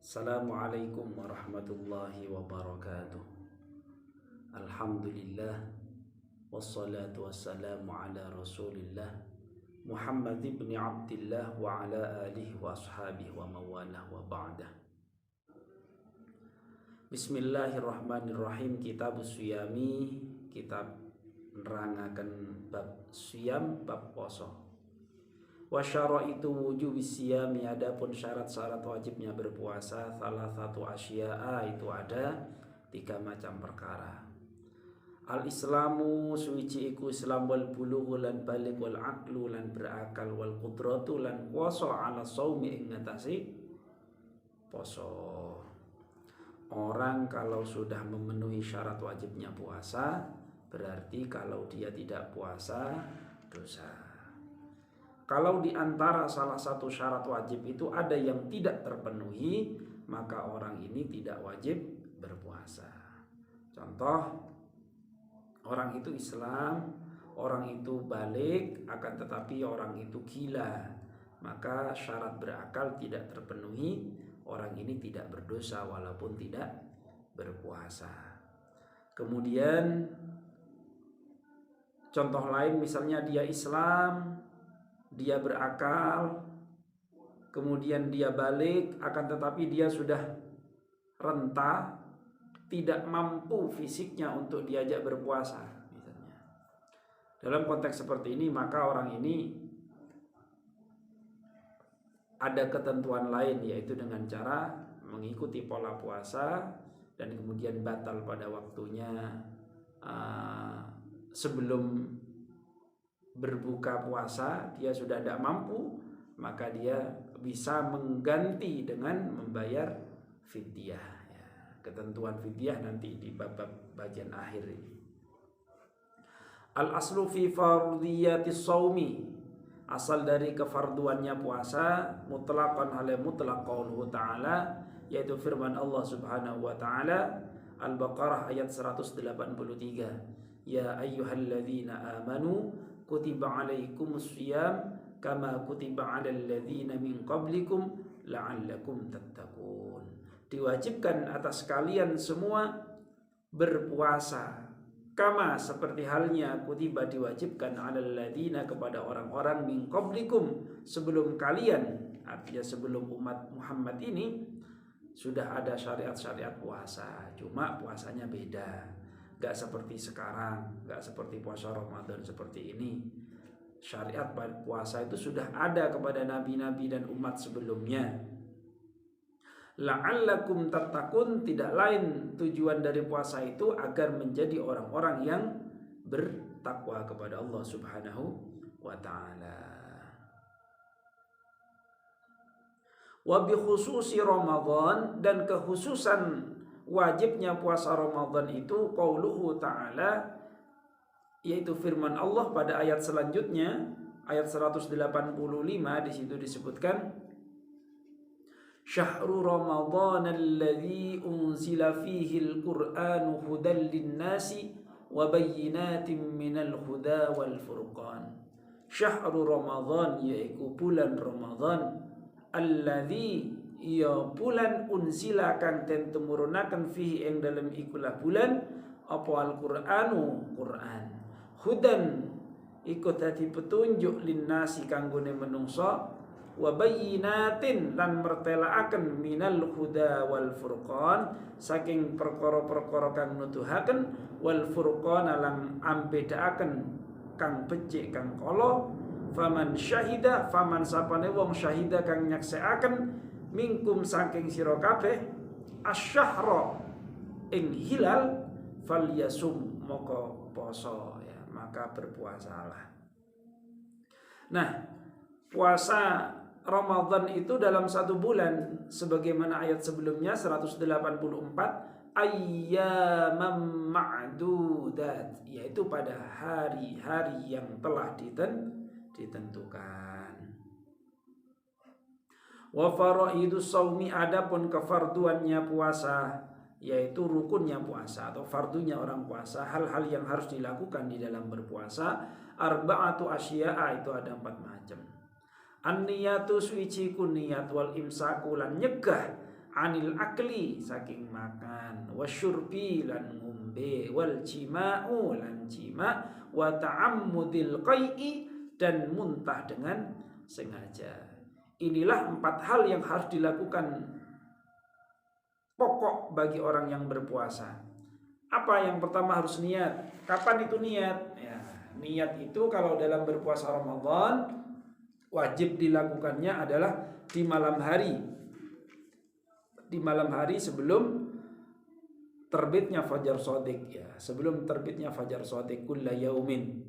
Assalamualaikum warahmatullahi wabarakatuh. Alhamdulillah wassalatu wassalamu ala Rasulillah Muhammad ibn Abdillah wa ala alihi wa ashabihi wa mawalah wa ba'dah. Bismillahirrahmanirrahim. Kitab Suyami, kitab nerangaken bab siyam, bab poso. Wa syaraitu wujubis siyami, adapun syarat-syarat wajibnya berpuasa, salah satu asya'a, itu ada 3 macam perkara. Al-islamu suwici iku Islam, wal bulughu lan balik, wal aqlu lan berakal, wal qudratu lan kuasa ala shaumi ing ngatasi poso. Orang kalau sudah memenuhi syarat wajibnya puasa, berarti kalau dia tidak puasa dosa. Kalau di antara salah satu syarat wajib itu ada yang tidak terpenuhi, maka orang ini tidak wajib berpuasa. Contoh, orang itu Islam, orang itu balik, akan tetapi orang itu gila, maka syarat berakal tidak terpenuhi, orang ini tidak berdosa walaupun tidak berpuasa. Kemudian contoh lain, misalnya dia Islam, dia berakal, kemudian dia balik, akan tetapi dia sudah renta, tidak mampu fisiknya untuk diajak berpuasa misalnya. Dalam konteks seperti ini, maka orang ini ada ketentuan lain, yaitu dengan cara mengikuti pola puasa dan kemudian batal pada waktunya sebelum berbuka puasa. Dia sudah tidak mampu, maka dia bisa mengganti dengan membayar fidyah. Ya, ketentuan fidyah nanti di bab bagian akhir ini. Al-aslu fi fardhiyatis shaumi, asal dari kefarduannya puasa, mutlaqan hal mutlaq qauluhu ta'ala, yaitu firman Allah Subhanahu wa taala, Al-Baqarah ayat 183. Ya ayyuhalladzina amanu kutiba alaikumus syiyam kama kutiba alal ladzina min qablikum la'allakum tattaqun. Diwajibkan atas kalian semua berpuasa, kama seperti halnya kutiba diwajibkan alal ladzina kepada orang-orang min qablikum sebelum kalian, artinya sebelum umat Muhammad ini sudah ada syariat-syariat puasa, cuma puasanya beda. Gak seperti sekarang, gak seperti puasa Ramadan seperti ini. Syariat puasa itu sudah ada kepada nabi-nabi dan umat sebelumnya. La'allakum tattaqun, tidak lain tujuan dari puasa itu agar menjadi orang-orang yang bertakwa kepada Allah Subhanahu wa ta'ala. Wa bi khususi Ramadan, dan kekhususan wajibnya puasa Ramadan itu qauluhu ta'ala, yaitu firman Allah pada ayat selanjutnya, ayat 185. Di situ disebutkan Syahrul Ramadan alladzi unzila fihi al-Qur'anu hudan lin-nasi wa bayyinatin minal huda wal furqan. Syahrul Ramadan, yaitu bulan Ramadan, alladzi, ya bulan, unzila kang den tumuraken fihi ing dalem ikulah bulan apa Al-Qur'anu, Qur'an, hudan iku dadi petunjuk linnasi kanggone menungsa, wa bayyinatin lan mertelaaken minal huda wal furqan, saking perkara-perkara kang nuduhaken, wal furqan lan ambedaaken kang becik kang kala, faman syahida, faman sapane wong syahida kang nyaksekaken, minkum saking sira kabeh, asyahra ing hilal, falyasum moko poso, ya, maka berpuasalah. Nah, puasa Ramadan itu dalam 1 bulan, sebagaimana ayat sebelumnya 184, ayyamam ma'dudat, yaitu pada hari-hari yang telah ditentukan. Wa faraidus shaumi, adapun kefarduannya puasa, yaitu rukunnya puasa atau fardunya orang puasa, hal-hal yang harus dilakukan di dalam berpuasa, arba'atu asya'a, itu ada 4 macam. An-niyatu suici ku niat, wal imsaku lan nyegah anil akli saking makan, wasyurbi lan ngombe, wal jima'u lan jima, wa ta'ammudil qai'i dan muntah dengan sengaja. Inilah 4 hal yang harus dilakukan pokok bagi orang yang berpuasa. Apa yang pertama? Harus niat. Kapan itu niat? Ya, niat itu kalau dalam berpuasa Ramadan wajib dilakukannya adalah di malam hari. Di malam hari sebelum terbitnya fajar shadiq, ya, sebelum terbitnya fajar shadiq kulla yaumin.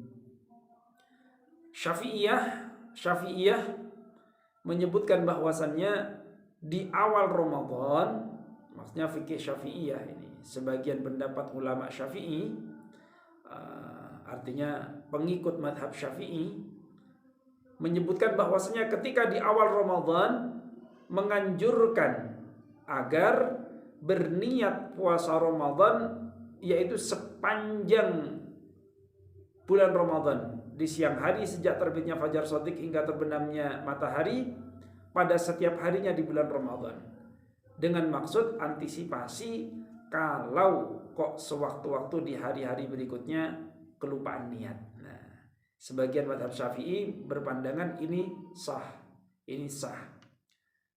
Syafi'iyah menyebutkan bahwasannya di awal Ramadan, maksudnya fikih Syafi'iyah ini, sebagian pendapat ulama Syafi'i, artinya pengikut madhab Syafi'i, menyebutkan bahwasanya ketika di awal Ramadan menganjurkan agar berniat puasa Ramadan, yaitu sepanjang bulan Ramadan, di siang hari sejak terbitnya fajar shadiq hingga terbenamnya matahari pada setiap harinya di bulan Ramadan, dengan maksud antisipasi kalau kok sewaktu-waktu di hari-hari berikutnya kelupaan niat. Nah, sebagian madhab Syafi'i berpandangan ini sah.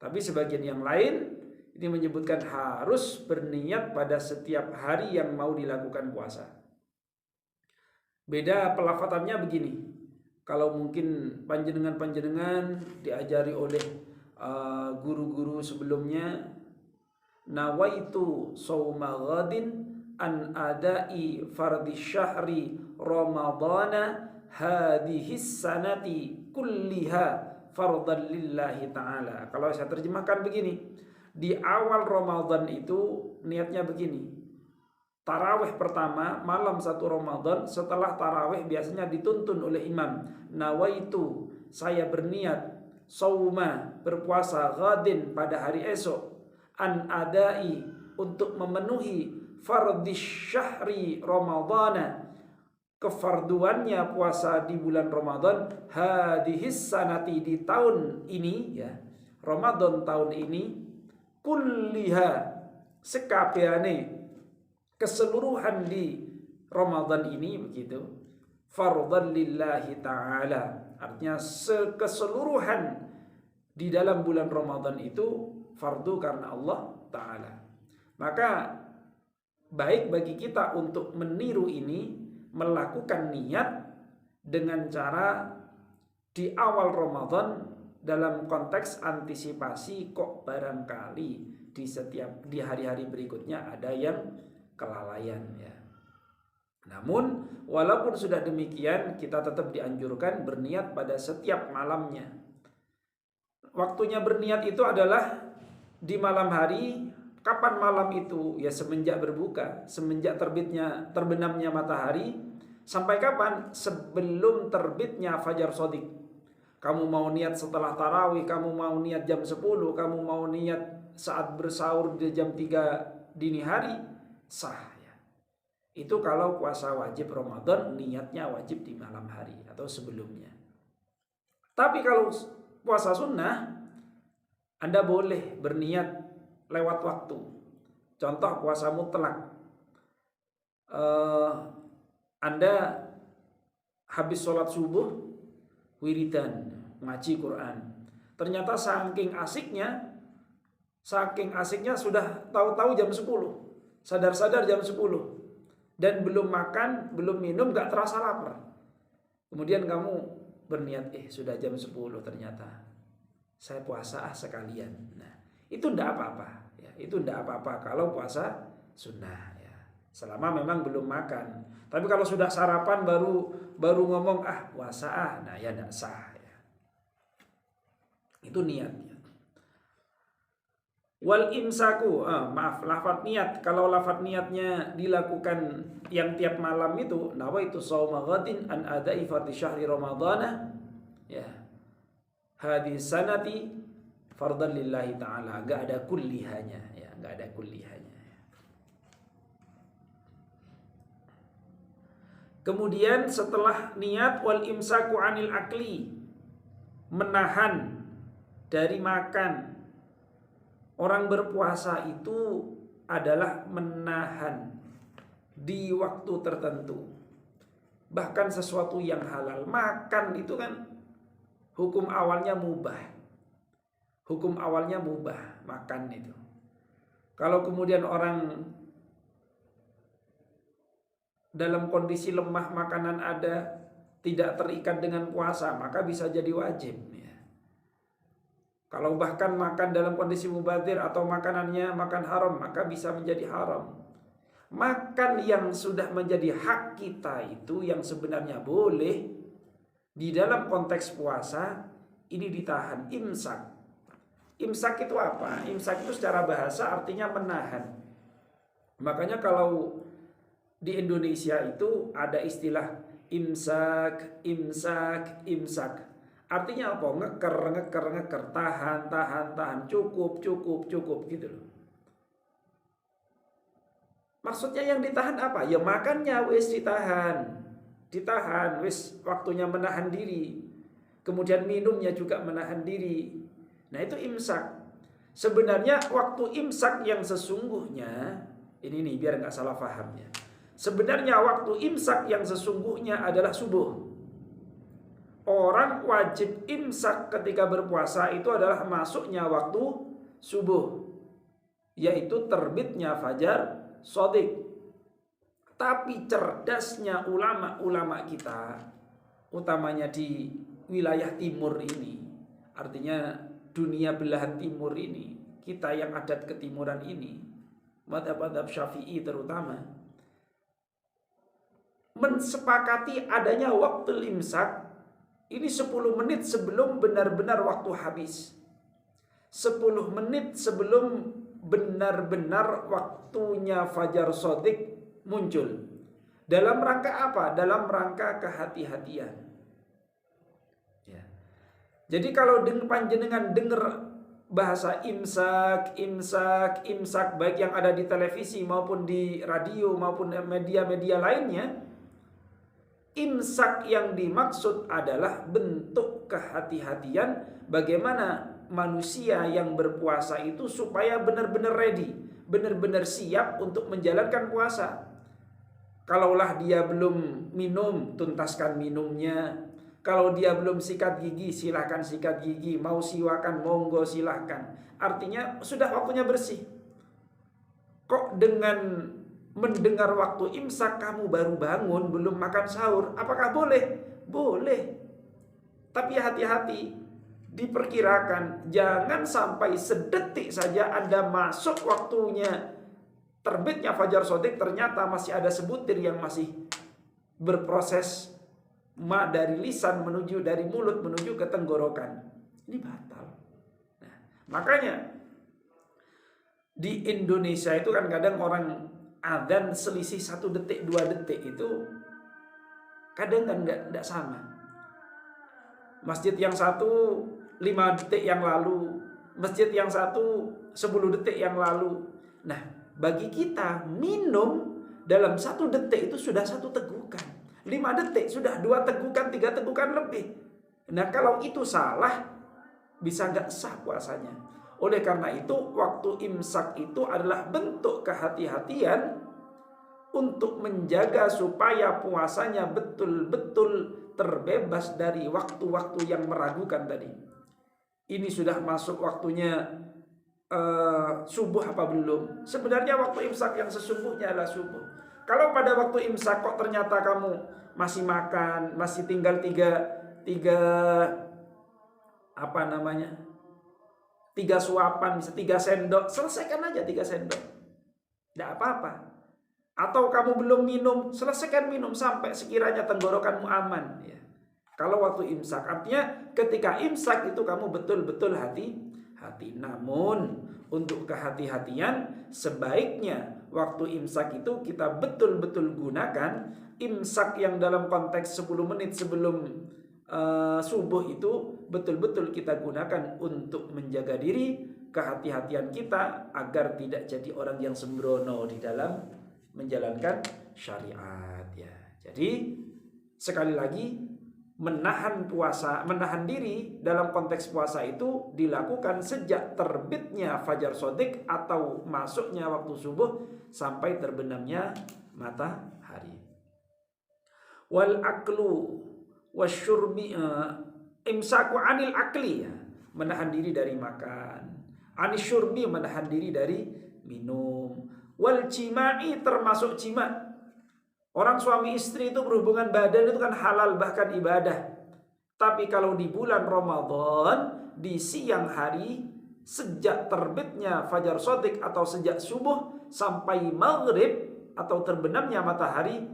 Tapi sebagian yang lain ini menyebutkan harus berniat pada setiap hari yang mau dilakukan puasa. Beda pelafatannya begini. Kalau mungkin panjenengan diajari oleh guru-guru sebelumnya, nawaitu shauma ghadin an adai fardhi syahri ramadana hadhihi sanati kulliha fardan lillahi ta'ala. Kalau saya terjemahkan begini, di awal Ramadan itu niatnya begini. Tarawih pertama malam 1 Ramadan, setelah tarawih biasanya dituntun oleh imam, nawaitu, saya berniat, sauma, berpuasa, ghadin, pada hari esok, an adai, untuk memenuhi fardhis syahri ramadana, kefarduannya puasa di bulan Ramadan, hadhis sanati, di tahun ini, ya, Ramadan tahun ini, kulliha, sekabehane, keseluruhan di Ramadan ini, begitu, fardhan lillahi ta'ala, artinya keseluruhan di dalam bulan Ramadan itu fardu karena Allah Ta'ala. Maka baik bagi kita untuk meniru ini, melakukan niat dengan cara di awal Ramadan dalam konteks antisipasi kok barangkali di hari-hari berikutnya ada yang kelalaian, ya. Namun walaupun sudah demikian, kita tetap dianjurkan berniat pada setiap malamnya. Waktunya berniat itu adalah di malam hari. Kapan malam itu? Ya semenjak berbuka, semenjak terbenamnya matahari, sampai kapan? Sebelum terbitnya fajar shadiq. Kamu mau niat setelah tarawih, kamu mau niat jam 10, kamu mau niat saat bersahur di jam 3 dini hari, sah, ya. Itu kalau puasa wajib Ramadan, niatnya wajib di malam hari atau sebelumnya. Tapi kalau puasa sunnah, Anda boleh berniat lewat waktu. Contoh puasa mutlak, Anda habis sholat subuh, wiridan, ngaji Quran. Ternyata saking asiknya sudah tahu-tahu jam 10. Sadar-sadar jam 10. Dan belum makan, belum minum, gak terasa lapar. Kemudian kamu berniat, sudah jam 10 ternyata. Saya puasa sekalian. Nah, itu ndak apa-apa, ya. Itu ndak apa-apa kalau puasa sunnah, ya. Selama memang belum makan. Tapi kalau sudah sarapan baru ngomong puasa, nah ya ndak sah, ya. Itu niatnya. Wal imsaku, lafadz niat. Kalau lafadz niatnya dilakukan yang tiap malam itu, nawaitu shauma ghadin an adai fardhi syahri ramadana, ya, hadis sanati fardhan lillahi ta'ala. Enggak ada kullihanya, ya, enggak ada kullihanya. Kemudian setelah niat, wal imsaku anil akli, menahan dari makan. Orang berpuasa itu adalah menahan di waktu tertentu. Bahkan sesuatu yang halal. Makan itu kan hukum awalnya mubah. Hukum awalnya mubah, makan itu. Kalau kemudian orang dalam kondisi lemah, makanan ada, tidak terikat dengan puasa, maka bisa jadi wajib. Kalau bahkan makan dalam kondisi mubadzir atau makanannya makan haram, maka bisa menjadi haram. Makan yang sudah menjadi hak kita itu yang sebenarnya boleh di dalam konteks puasa ini ditahan, imsak. Imsak itu apa? Imsak itu secara bahasa artinya menahan. Makanya kalau di Indonesia itu ada istilah imsak, imsak, imsak. Artinya apa? Ngeker, tahan, cukup gitu loh. Maksudnya yang ditahan apa? Ya makannya wis ditahan, wis waktunya menahan diri. Kemudian minumnya juga menahan diri. Nah itu imsak. Sebenarnya waktu imsak yang sesungguhnya, ini nih biar nggak salah pahamnya. Sebenarnya waktu imsak yang sesungguhnya adalah subuh. Orang wajib imsak ketika berpuasa itu adalah masuknya waktu subuh, yaitu terbitnya fajar shadiq. Tapi cerdasnya ulama-ulama kita, utamanya di wilayah timur ini, artinya dunia belahan timur ini, kita yang adat ketimuran ini, mazhab Syafi'i terutama, mensepakati adanya waktu imsak ini 10 menit sebelum benar-benar waktu habis. 10 menit sebelum benar-benar waktunya fajar shadiq muncul. Dalam rangka apa? Dalam rangka kehati-hatian. Ya. Jadi kalau panjenengan dengar bahasa imsak, baik yang ada di televisi maupun di radio maupun media-media lainnya, imsak yang dimaksud adalah bentuk kehati-hatian bagaimana manusia yang berpuasa itu supaya benar-benar ready, benar-benar siap untuk menjalankan puasa. Kalaulah dia belum minum, tuntaskan minumnya. Kalau dia belum sikat gigi, silahkan sikat gigi. Mau siwakan, monggo silahkan. Artinya sudah waktunya bersih. Kok dengan mendengar waktu imsak kamu baru bangun, belum makan sahur, apakah boleh? Boleh. Tapi hati-hati, diperkirakan jangan sampai sedetik saja Anda masuk waktunya terbitnya fajar shadiq ternyata masih ada sebutir yang masih berproses dari lisan menuju, dari mulut menuju ke tenggorokan. Ini batal. Nah, makanya di Indonesia itu kan kadang orang adzan selisih 1 detik 2 detik itu kadang kan nggak sama. Masjid yang satu 5 detik yang lalu, masjid yang satu 10 detik yang lalu. Nah, bagi kita minum dalam 1 detik itu sudah 1 tegukan. 5 detik sudah 2 tegukan, 3 tegukan lebih. Nah, kalau itu salah bisa nggak sah puasanya. Oleh karena itu waktu imsak itu adalah bentuk kehati-hatian untuk menjaga supaya puasanya betul-betul terbebas dari waktu-waktu yang meragukan tadi. Ini sudah masuk waktunya subuh apa belum? Sebenarnya waktu imsak yang sesungguhnya adalah subuh. Kalau pada waktu imsak kok ternyata kamu masih makan, masih tinggal tiga apa namanya? 3 suapan, bisa 3 sendok, selesaikan aja 3 sendok. Tidak apa-apa. Atau kamu belum minum, selesaikan minum sampai sekiranya tenggorokanmu aman. Ya. Kalau waktu imsak, artinya ketika imsak itu kamu betul-betul hati-hati. Namun untuk kehati-hatian sebaiknya waktu imsak itu kita betul-betul gunakan. Imsak yang dalam konteks 10 menit sebelum subuh itu betul-betul kita gunakan untuk menjaga diri, kehati-hatian kita agar tidak jadi orang yang sembrono di dalam menjalankan syariat ya. Jadi sekali lagi menahan puasa, menahan diri dalam konteks puasa itu dilakukan sejak terbitnya fajar shodiq atau masuknya waktu subuh sampai terbenamnya matahari. Wal aklu wasyurbi, imsaku anil akli, ya, menahan diri dari makan. Anis syurbi, menahan diri dari minum. Wal cima'i, termasuk cima. Orang suami istri itu berhubungan badan itu kan halal, bahkan ibadah. Tapi kalau di bulan Ramadan, di siang hari, sejak terbitnya fajar shodiq atau sejak subuh sampai maghrib atau terbenamnya matahari,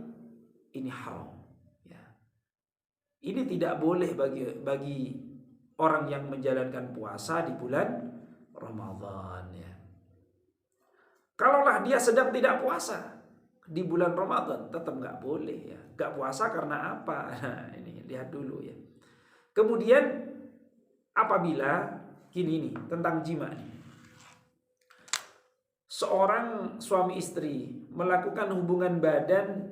ini haram. Ya. Ini tidak boleh bagi orang yang menjalankan puasa di bulan Ramadan. Ya. Kalaulah dia sedang tidak puasa di bulan Ramadan, tetap nggak boleh, ya. Nggak puasa karena apa? Nah, ini lihat dulu, ya. Kemudian apabila gini nih tentang jima nih. Seorang suami istri melakukan hubungan badan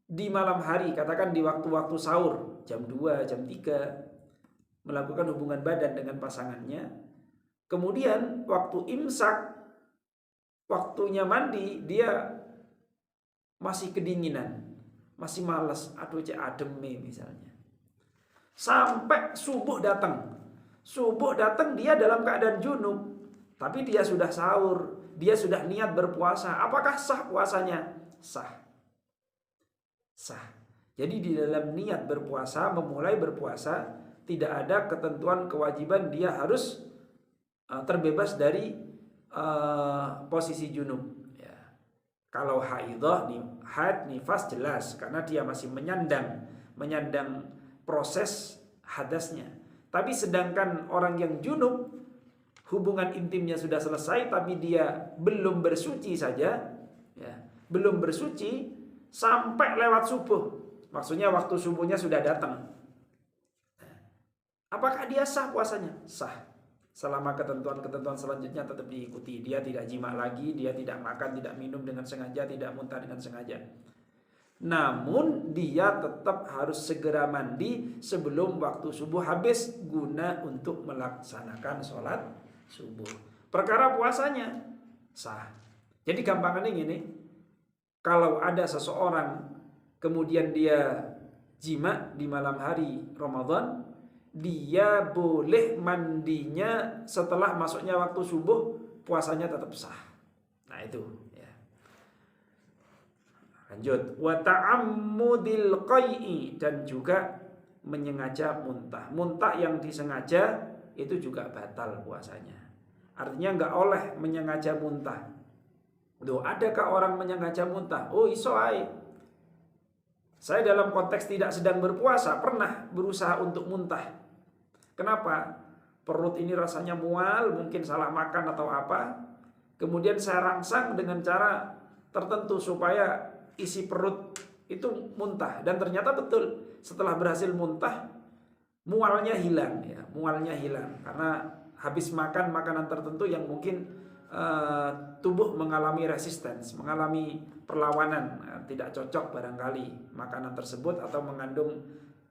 di malam hari, katakan di waktu-waktu sahur, jam 2, jam 3, melakukan hubungan badan dengan pasangannya. Kemudian waktu imsak, waktunya mandi, dia masih kedinginan, masih malas, aduh cek ademe misalnya. Sampai subuh datang. Subuh datang dia dalam keadaan junub, tapi dia sudah sahur, dia sudah niat berpuasa. Apakah sah puasanya? Sah. Sah. Jadi di dalam niat berpuasa, memulai berpuasa, tidak ada ketentuan kewajiban dia harus terbebas dari posisi junub. Kalau haidah, haid, nifas jelas karena dia masih menyandang proses hadasnya. Tapi sedangkan orang yang junub, hubungan intimnya sudah selesai tapi dia belum bersuci saja, ya, belum bersuci sampai lewat subuh. Maksudnya waktu subuhnya sudah datang. Apakah dia sah puasanya? Sah. Selama ketentuan-ketentuan selanjutnya tetap diikuti. Dia tidak jima lagi, dia tidak makan, tidak minum dengan sengaja, tidak muntah dengan sengaja. Namun dia tetap harus segera mandi sebelum waktu subuh habis guna untuk melaksanakan sholat subuh. Perkara puasanya sah. Jadi gampangannya gini, kalau ada seseorang kemudian dia jima di malam hari Ramadan, dia boleh mandinya setelah masuknya waktu subuh, puasanya tetap sah. Nah itu, ya. Lanjut, wa ta'ammudil qai'i, dan juga menyengaja muntah. Muntah yang disengaja itu juga batal puasanya. Artinya nggak oleh menyengaja muntah. Loh, adakah orang menyengaja muntah? Oh, iso ae. Saya dalam konteks tidak sedang berpuasa pernah berusaha untuk muntah. Kenapa? Perut ini rasanya mual, mungkin salah makan atau apa. Kemudian saya rangsang dengan cara tertentu supaya isi perut itu muntah. Dan ternyata betul, setelah berhasil muntah, mualnya hilang, ya, mualnya hilang. Karena habis makan makanan tertentu yang mungkin tubuh mengalami resistance, mengalami perlawanan, tidak cocok barangkali makanan tersebut atau mengandung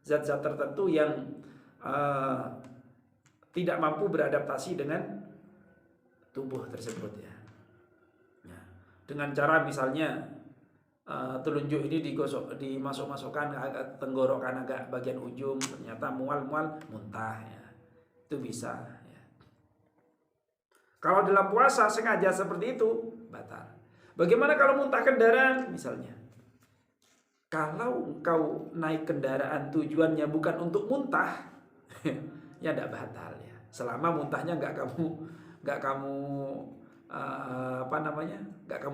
zat-zat tertentu yang tidak mampu beradaptasi dengan tubuh tersebut, ya. Dengan cara misalnya telunjuk ini dimasukkan tenggorokan agak bagian ujung, ternyata mual-mual muntah, ya. Itu bisa, ya. Kalau dalam puasa sengaja seperti itu batal. Bagaimana kalau muntah kendaraan misalnya? Kalau engkau naik kendaraan tujuannya bukan untuk muntah, ya tidak batal, ya. Selama muntahnya nggak kamu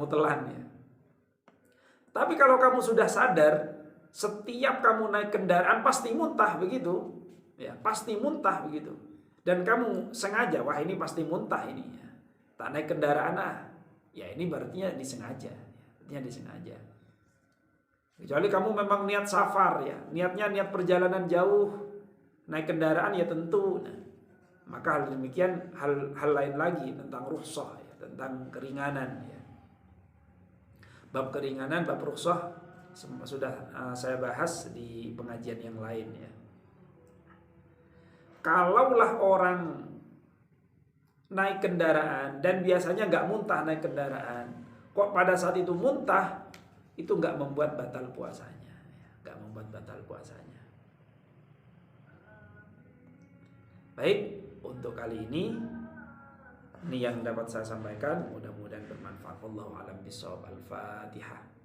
telan, ya. Tapi kalau kamu sudah sadar, setiap kamu naik kendaraan pasti muntah begitu, ya, pasti muntah begitu. Dan kamu sengaja, wah ini pasti muntah ini, ya. Tak naik kendaraan, ya ini berarti disengaja, ya. Artinya disengaja. Kecuali kamu memang niat safar, ya, niatnya niat perjalanan jauh, naik kendaraan ya tentu. Nah, maka hal demikian hal lain lagi tentang rukhsah, ya, tentang keringanan, ya. Bab keringanan, bab rukhsah sudah saya bahas di pengajian yang lain, ya. kalaulah orang naik kendaraan dan biasanya nggak muntah naik kendaraan, kok pada saat itu muntah, itu nggak membuat batal puasanya, nggak membuat batal puasanya. Baik, untuk kali ini yang dapat saya sampaikan, mudah-mudahan bermanfaat. Wallahu a'lam bishawab. Al-Fatihah.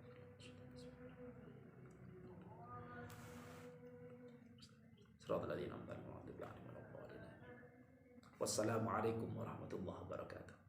Wassalamualaikum warahmatullahi wabarakatuh.